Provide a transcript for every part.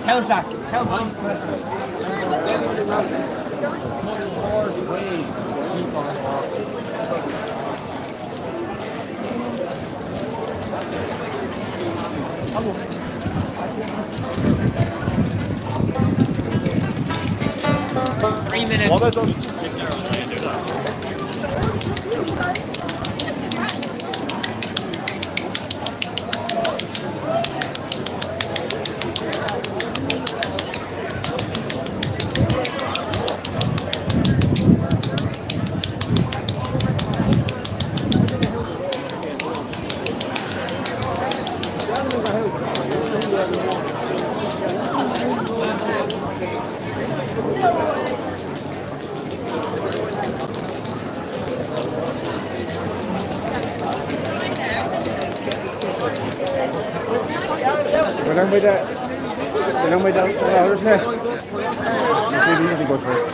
Tell Zach. Tell Mike. Keep on walking. 3 minutes. What about those? Just sit there and do that. We're down by the other place. You see, we usually go first. I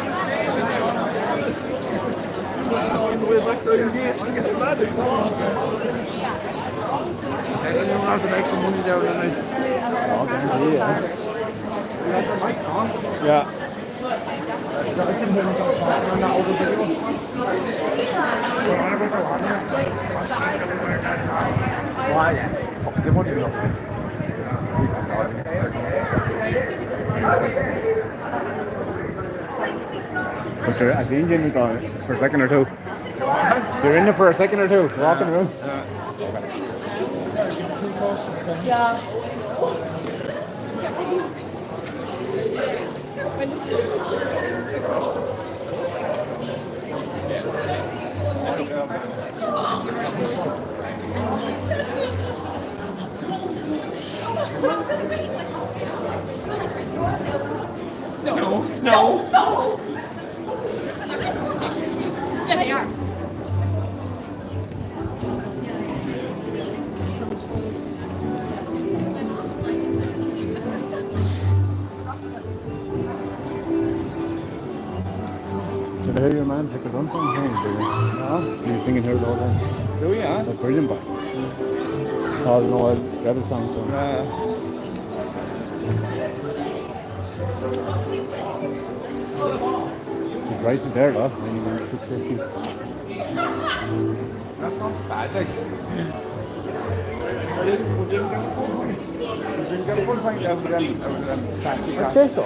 don't know how to make some money down there. Yeah. Fuck, they want to know. But I seen Jimmy go for a second or two. You're in there for a second or two, walking around. Yeah. No. Yeah, they are. Did I hear your man pick a drum song singing, do you? No. He's singing here all the time. Do we, huh? That's brilliant, but. Oh, there's no rebel songs going. The price is there though, anywhere at $6.50. That's not bad, like. I'd say so.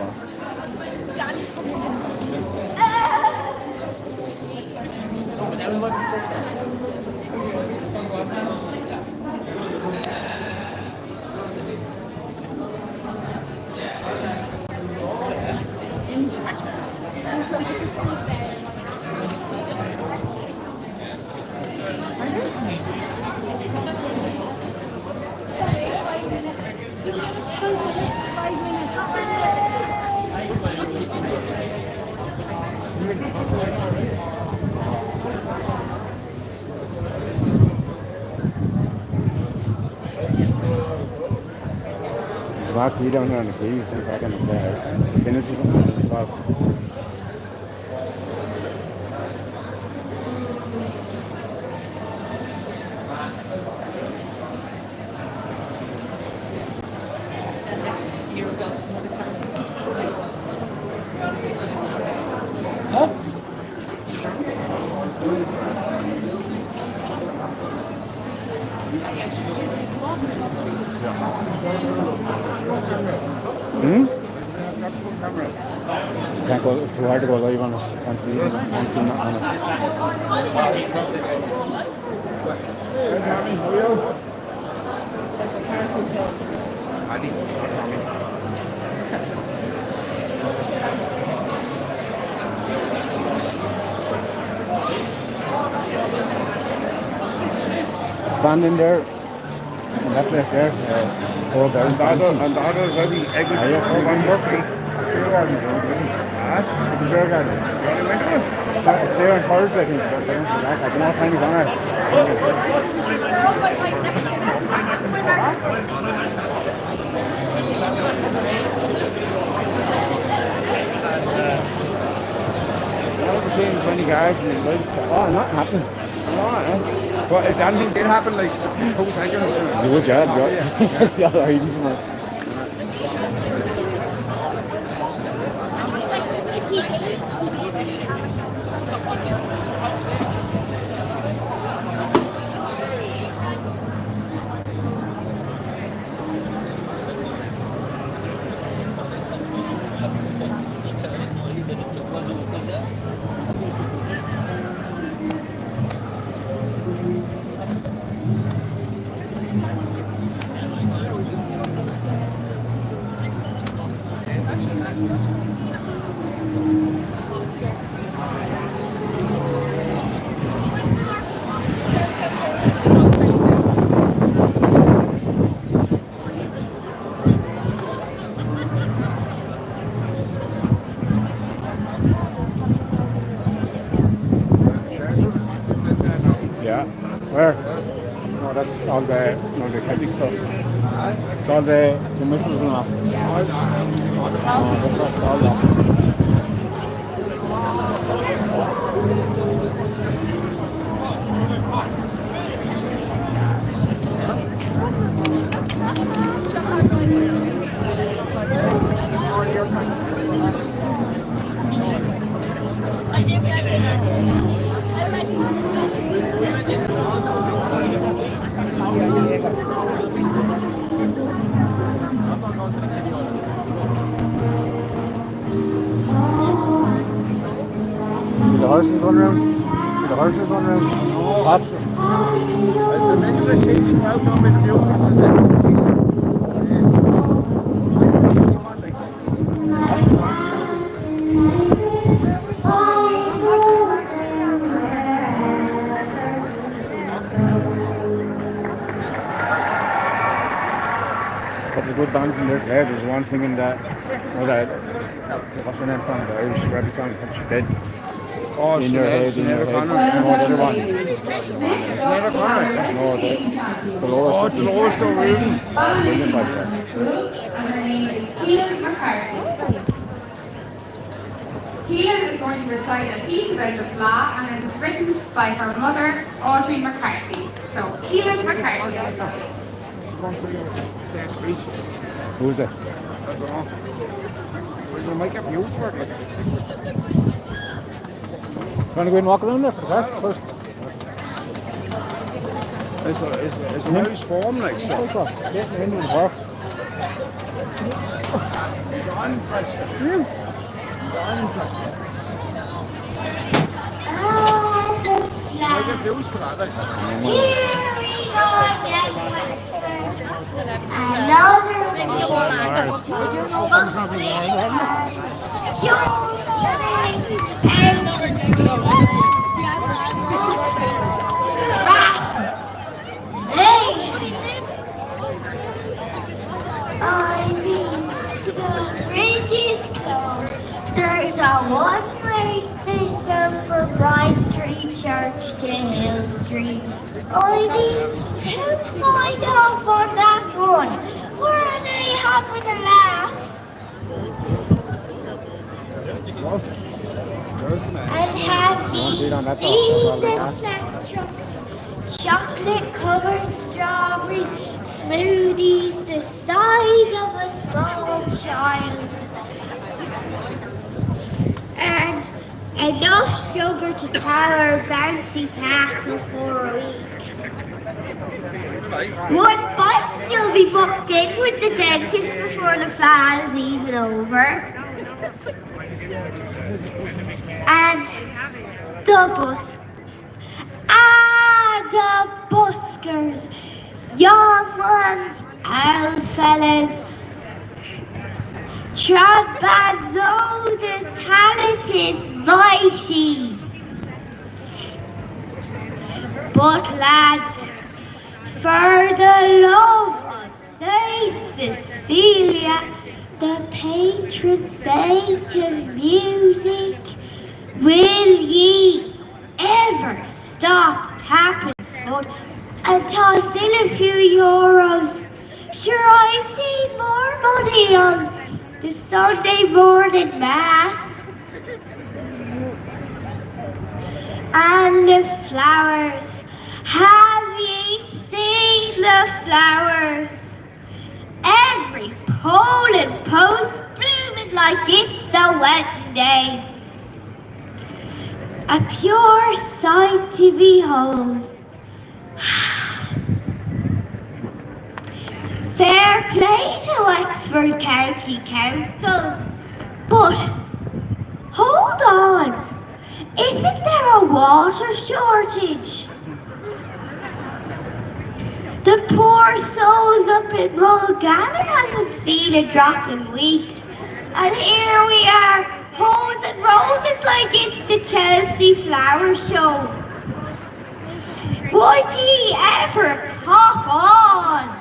Marquee down there on the keys, and back in the vicinity as well. Can't go, it's too hard to go live on it and see nothing on it. There's a band in there, in that place there, 4 girls dancing. And the others, I think, egg with The beer garden. It's there on Thursday, I think. I don't know what time it's on it. change 20 guards and like, oh, not happening. But if anything did happen, like, 2 seconds. Good job, yeah. Yeah, right, he's smart. Yeah. Where? No, that's all the, the Celtic stuff. It's all the missiles and all. Oh, that's all that. See the horses run around? See the horses run around? Hops. The regular safety crowd don't make a beautiful Couple of good bands in there. Yeah, there's one singing that, what's her name song, the Irish reggae song, She's Dead. Oh, In your head, in your head. No, the other one. Never Connor. No, the lowest. Oh, the lowest so really. Brilliant by that. Fleadh is going to recite a piece about the Fleadh, and it was written by her mother, Audrey McCarthy. So, Fleadh McCarthy. Who's it? I don't know. Where's the mic up used for it? You want to go and walk around there for the back first? It's a Irish poem, like, so. Get into the park. I get used for that, like. Here we go again, Wexford. Another week. I mean, the bridge is closed. There's a one-way system from Bride Street Church to Hill Street. I mean, who signed off on that one? Were they having a laugh? And have you seen the snack trucks? Chocolate-covered strawberries, smoothies the size of a small child. And enough sugar to power a bouncy castle for a week. One bite you'll be booked in with the dentist before the Fleadh is even over. And the bus. The buskers. Young ones, old fellas. Trot bands, oh, the talent is mighty. But lads, for the love of Saint Cecilia, the patron saint of music, will ye ever stop tapping foot and toss in a few euros? Sure, I've seen more money on the Sunday morning mass. And the flowers, have ye seen the flowers? Every pole and post blooming like it's a wedding day. A pure sight to behold. Fair play to Wexford County Council. But, hold on. Isn't there a water shortage? The poor souls up in Mulgannon haven't seen a drop in weeks. And here we are, hose and roses like it's the Chelsea Flower Show. Would ye ever cop on?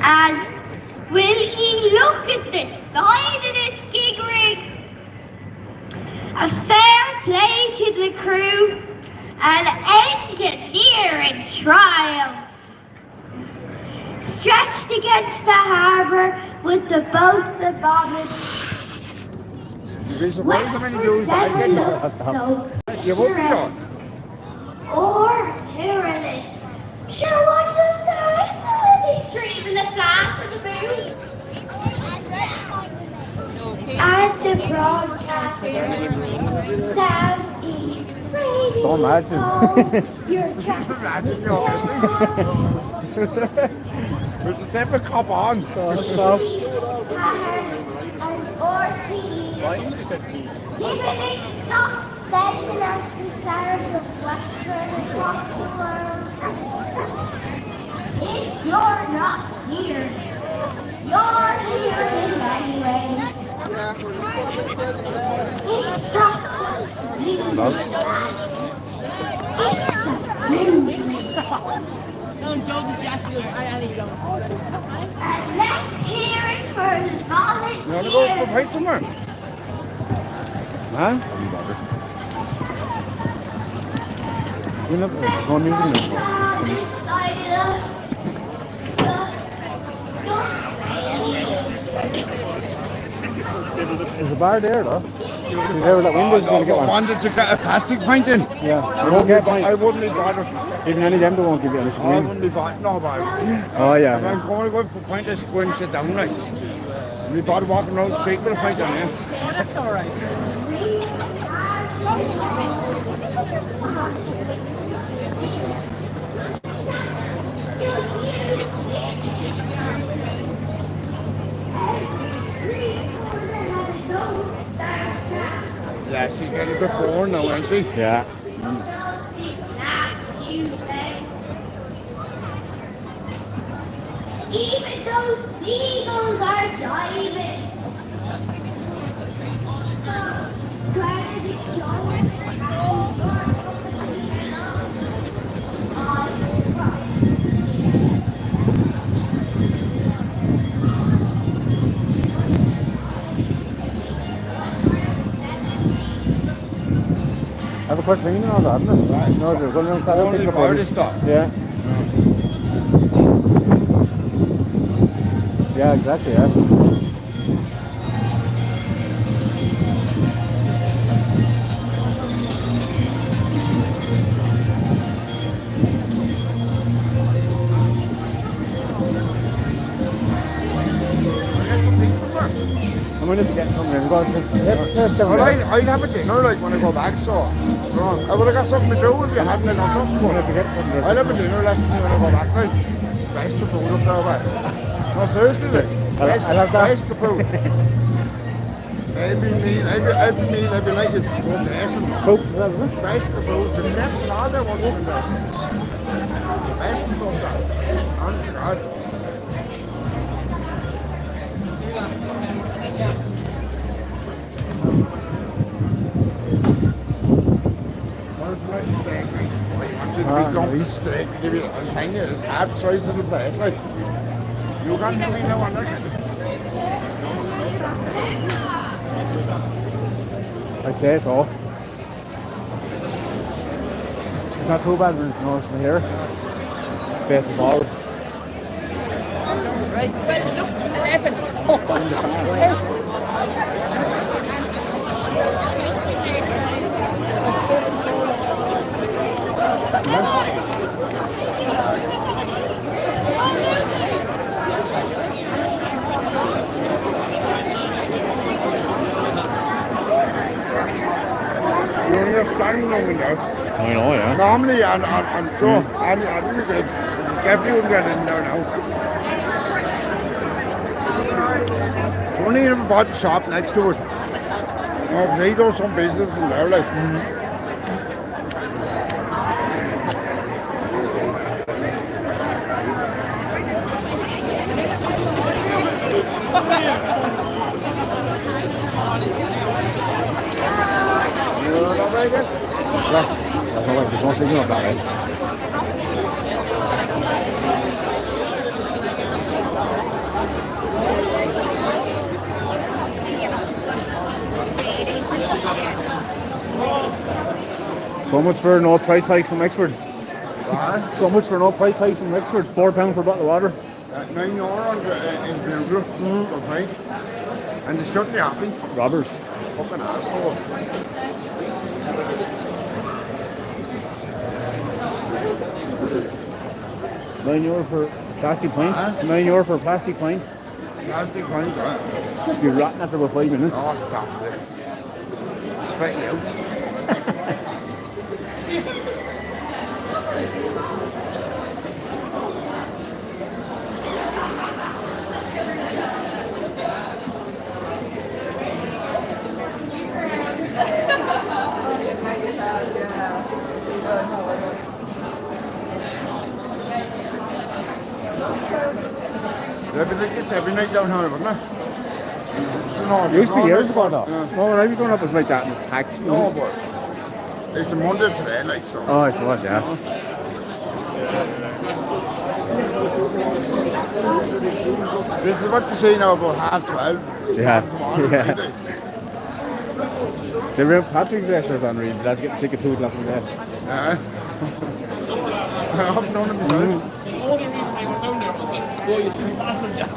And will ye look at the size of this gig rig? A fair play to the crew, an engineer in triumph. Stretched against the harbour with the boats a-bobbing. You'd be surprised how many views that I get. So You won't be on. or perilous. Sure, what was there in the stream in the flash of the moon? And the broadcaster, Southeast Radio. Don't imagine. You're chatting. Imagine there's a separate cop on. And RTE. Giving it socks, sending out the sound of Wexford across the world. If you're not here, you're here anyway. It's not just you, lads. It's a movement. And let's hear it for the You want to go for a volunteers. pint somewhere? Huh? You know, no music now. This side of the There's a bar there, though. You're there with that window, you're going to get one. Wanted to get a plastic pint in. Yeah, you won't get I mine. wouldn't be bothered. Even any of them, they won't give you anything. I wouldn't be bothered. No, but Oh, if yeah. I'm going to go for a pint, I should go in and sit down, like. I'd be bothered walking around the street with a pint on there. That's all right. Yeah, she's getting a bit bored now, isn't she? Yeah. last Tuesday. Even those seagulls are diving. Fleadh Cheoil. Have a quick clean and all that, isn't it? Right. No, they're going around that. Only for this stuff. Yeah. Yeah, exactly, yeah. I'm going to get something. I'm going to let's go. Well, I'd have a dinner like when I go back, so I would have got something to do if you hadn't done something. I'm going to get something. I'll have a dinner lesson when I go back, like. Best the food up there, man. No, seriously, like. Best, I'll have that. best the food. every meal, every night is one person. Coke, is that it? Best the food, the chefs and all that working in there. Best stuff, that. Honest to God. Steak, give you a tiny, it's half size of the plate, like. You can't give me no one, like. I'd say so. It's not too bad when it's north from here. Space is forward. Right, well, look, 11. banging on window. I know, yeah. Normally, and so, and I think they definitely wouldn't get in there now. It's only if I bought the shop next to it. They do some business in there, like. There's no signal up that way. So much for no price hikes in Wexford. So much for no price hikes in Wexford. £4 for a bottle of water. €9 on the in Google, for pint. And they shut the office. Robbers. Fucking asshole. €9 for plastic pint. €9 for a plastic pint. Plastic pint, right? You're rotten after about 5 minutes. Oh, stop it. Spit you. They'd be like this every night down here, wouldn't they? You know, It used to be years ago, though. Yeah. No, when I was growing up, it was like that. It was packed. No, but it's a Monday today, like so. Oh, I suppose, yeah. This is what they say now about 12:30. Yeah, Tomorrow, yeah. really. They were Patrick's dressers on read. That's getting sick at 2 o'clock in the day. Yeah. I hope none of myself. The only reason I went down there was that, boy, you're too fast for that.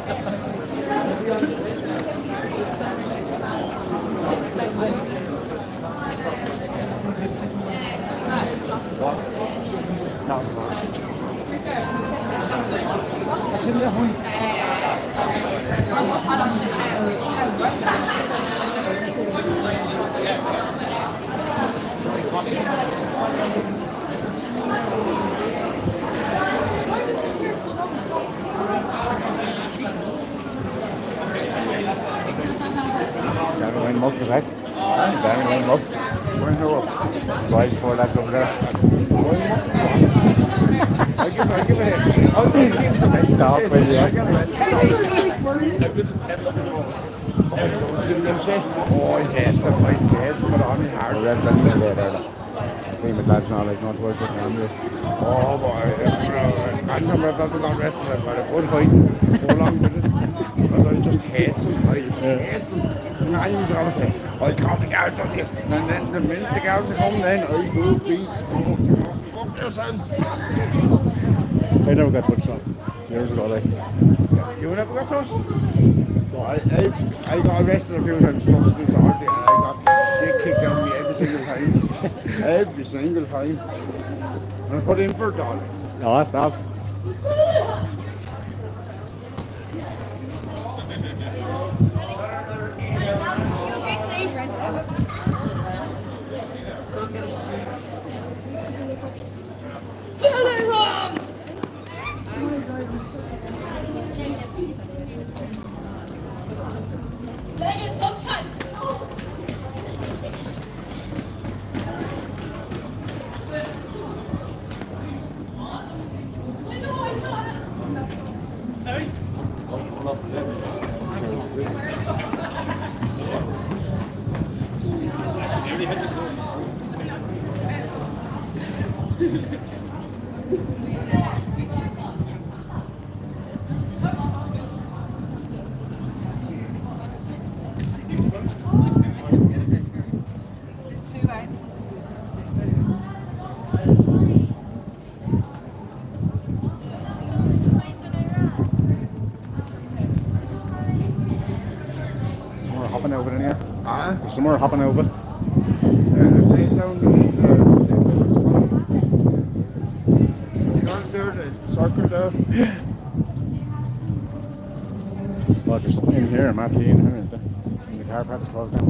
Down line up, is that? Down line up. Window up. Right before that's over there. I'll give it a Stop, will you? Oh, I hate them, like, heads put on me hard. Red friendly there. I see my lads now, like, not worth it. Oh, boy. I remember if I've been on wrestling, I've had a good fight. Go along with it. But I just hate them. I hate them. And I used to always say, I'll call the guards on you. And then the minute the guards come, then I will be. Fuck yourselves. I never got touched on. Years ago, like. You never got touched? No, I got arrested a few times for this already, and I got shit kicked out of me every single time. Every single time. And I put in for it all. No, stop. Hopping over in here. There's some more hopping over. It says down the circle there. Well, there's something in here, marquee in here, isn't there? In the car park, slow down.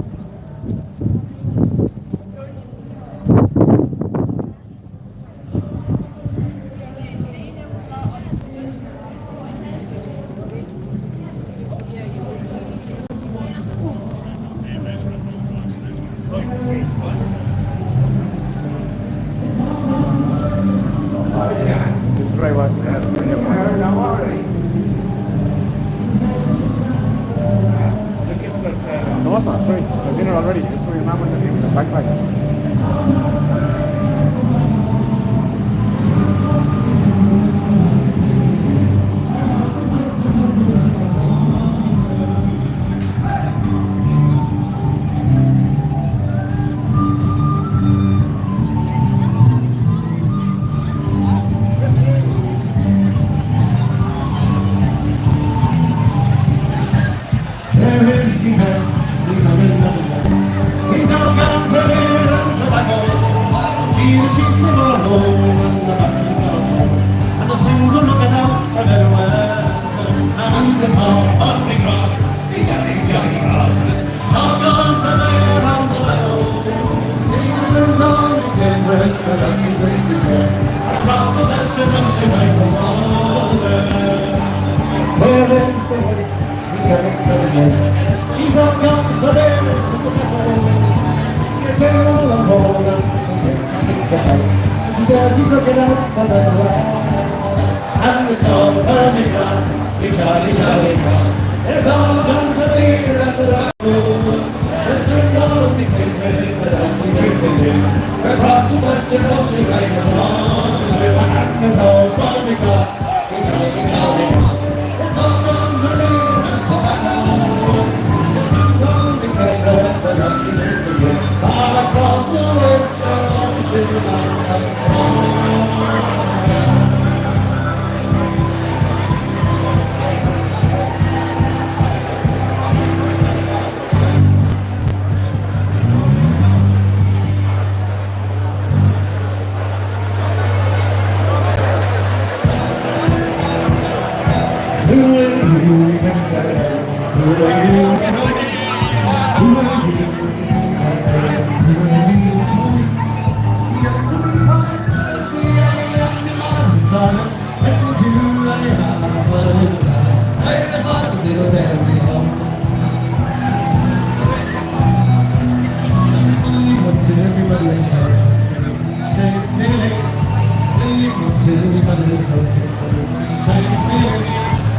He's looking out for the world, and it's all for me gone. We jolly, jolly gone. It's all done for me at the back. It's the lonely tinkling, the dusty drinking gin. Across the western ocean like a song. And it's all for me gone. We jolly, jolly gone. It's all done for me at the back. Lonely tinkling, the dusty drinking gin. All across the western ocean like a song.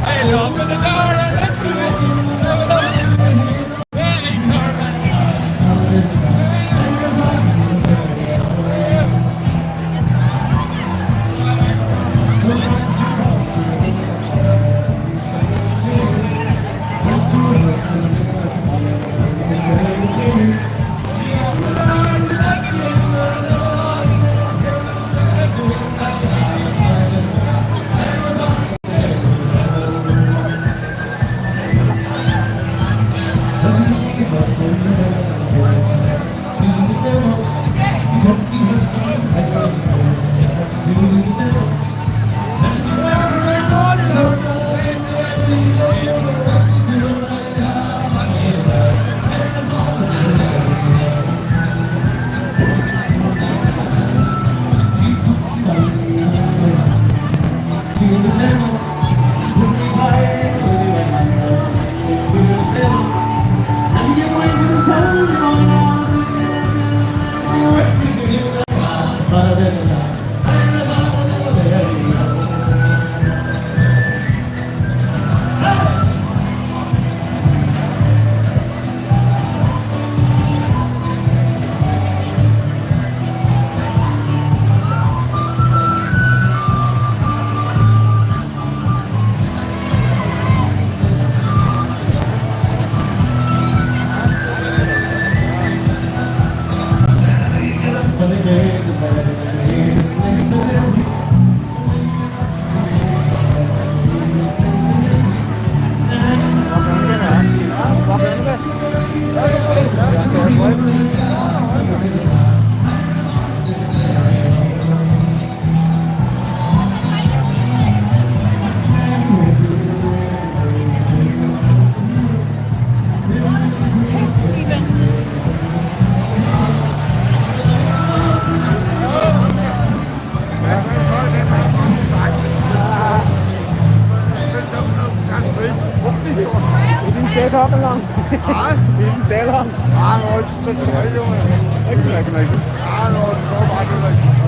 Hey, open the door and let's do it. Hey, stay talking long. You didn't stay long. I know, it's just a radio. I can recognize it. I know, it's no matter like.